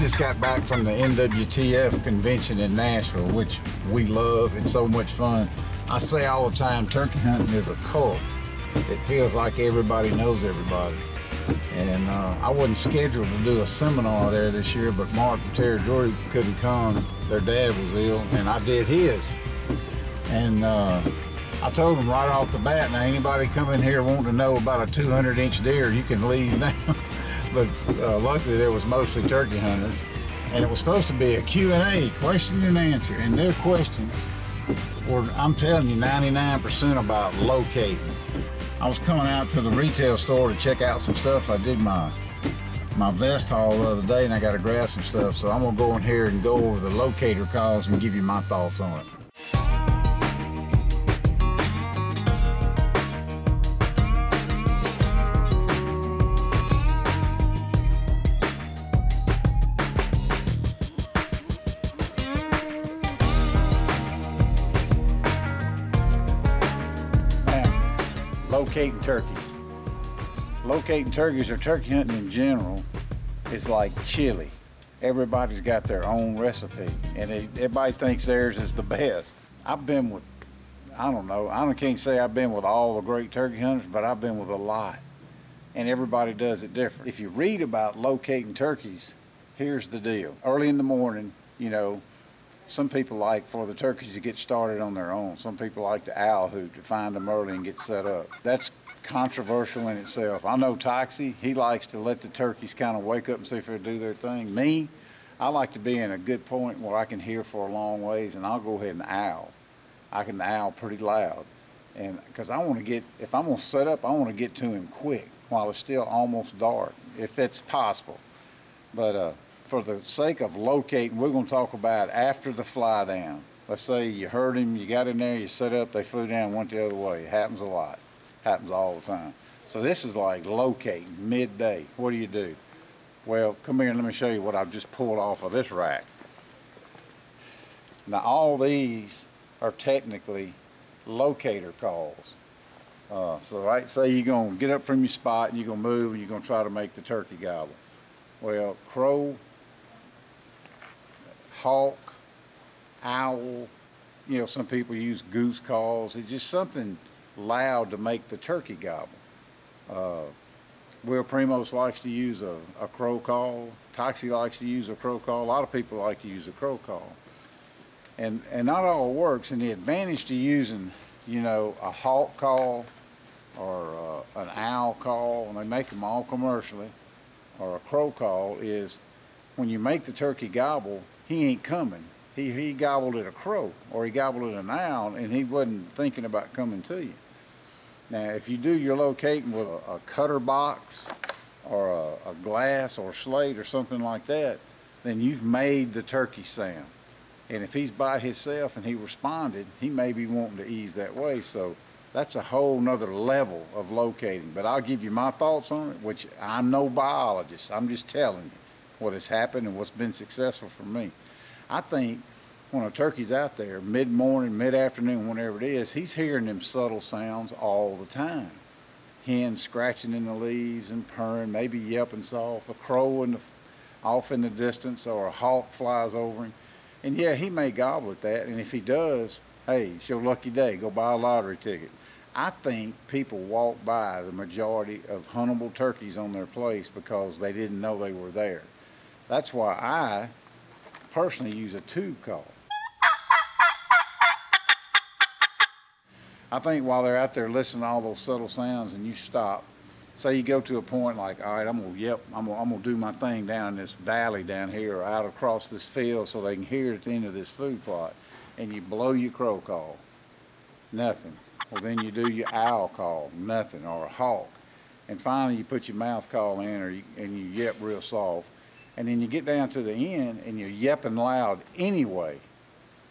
just got back from the NWTF convention in Nashville, which we love. It's so much fun. I say all the time, turkey hunting is a cult. It feels like everybody knows everybody. And I wasn't scheduled to do a seminar there this year, but Mark and Terry Jory couldn't come. Their dad was ill, and I did his. And I told them right off the bat, now anybody come in here wanting to know about a 200-inch deer, you can leave now. But luckily there was mostly turkey hunters. And it was supposed to be a Q&A, question and answer. And their questions were, I'm telling you, 99% about locating. I was coming out to the retail store to check out some stuff. I did my vest haul the other day, and I got to grab some stuff. So I'm gonna go in here and go over the locator calls and give you my thoughts on it. Locating turkeys. Locating turkeys or turkey hunting in general is like chili. Everybody's got their own recipe and everybody thinks theirs is the best. I've been with, I don't know, I can't say I've been with all the great turkey hunters, but I've been with a lot. And everybody does it different. If you read about locating turkeys, here's the deal. Early in the morning, you know, some people like for the turkeys to get started on their own. Some people like to owl hoot to find them early and get set up. That's controversial in itself. I know Toxie, he likes to let the turkeys kind of wake up and see if they do their thing. Me, I like to be in a good point where I can hear for a long ways, and I'll go ahead and owl. I can owl pretty loud. And because I want to get, if I'm going to set up, I want to get to him quick while it's still almost dark, if it's possible. But for the sake of locating, we're going to talk about after the fly down. Let's say you heard him, you got in there, you set up, they flew down, went the other way. It happens a lot. Happens all the time. So this is like locating, midday. What do you do? Well, come here and let me show you what I've just pulled off of this rack. Now all these are technically locator calls. So right, say you're going to get up from your spot and you're going to move and you're going to try to make the turkey gobble. Well, crow, hawk, owl, you know, some people use goose calls. It's just something loud to make the turkey gobble. Will Primos likes to use a crow call. Toxie likes to use a crow call. A lot of people like to use a crow call. And not all works, and the advantage to using, you know, a hawk call or an owl call, and they make them all commercially, or a crow call, is when you make the turkey gobble, he ain't coming. He gobbled at a crow or he gobbled at an owl, and he wasn't thinking about coming to you. Now, if you do your locating with a cutter box or a glass or slate or something like that, then you've made the turkey sound. And if he's by himself and he responded, he may be wanting to ease that way. So that's a whole nother level of locating. But I'll give you my thoughts on it, which I'm no biologist. I'm just telling you what has happened and what's been successful for me. I think when a turkey's out there, mid-morning, mid-afternoon, whenever it is, he's hearing them subtle sounds all the time. Hens scratching in the leaves and purring, maybe yelping soft, a crow off in the distance, or a hawk flies over him. And yeah, he may gobble at that, and if he does, hey, it's your lucky day, go buy a lottery ticket. I think people walk by the majority of huntable turkeys on their place because they didn't know they were there. That's why I personally use a tube call. I think while they're out there listening to all those subtle sounds and you stop, say you go to a point like, all right, I'm gonna do my thing down in this valley down here or out across this field so they can hear it at the end of this food plot, and you blow your crow call, nothing. Well, then you do your owl call, nothing, or a hawk. And finally you put your mouth call in and you yep real soft. And then you get down to the end and you're yepping loud anyway.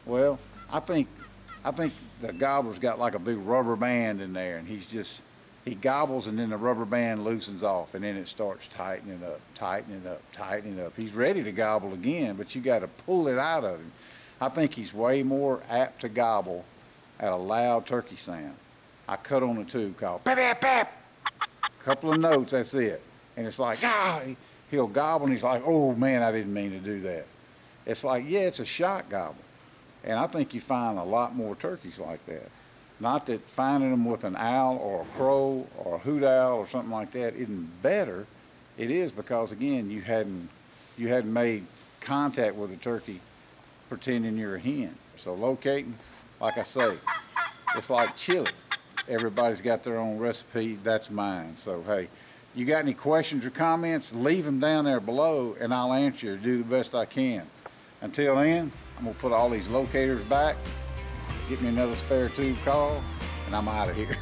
Well, I think the gobbler's got like a big rubber band in there, and he gobbles, and then the rubber band loosens off, and then it starts tightening up, tightening up, tightening up. He's ready to gobble again, but you got to pull it out of him. I think he's way more apt to gobble at a loud turkey sound. I cut on a tube call, bap, bap, bap. Couple of notes, that's it. And it's like, he'll gobble and he's like, oh man, I didn't mean to do that. It's like, yeah, it's a shock gobble. And I think you find a lot more turkeys like that. Not that finding them with an owl or a crow or a hoot owl or something like that isn't better. It is, because again, you hadn't made contact with the turkey pretending you're a hen. So locating, like I say, it's like chili. Everybody's got their own recipe. That's mine. So hey, you got any questions or comments, leave them down there below and I'll answer, do the best I can. Until then, I'm gonna put all these locators back, get me another spare tube call, and I'm out of here.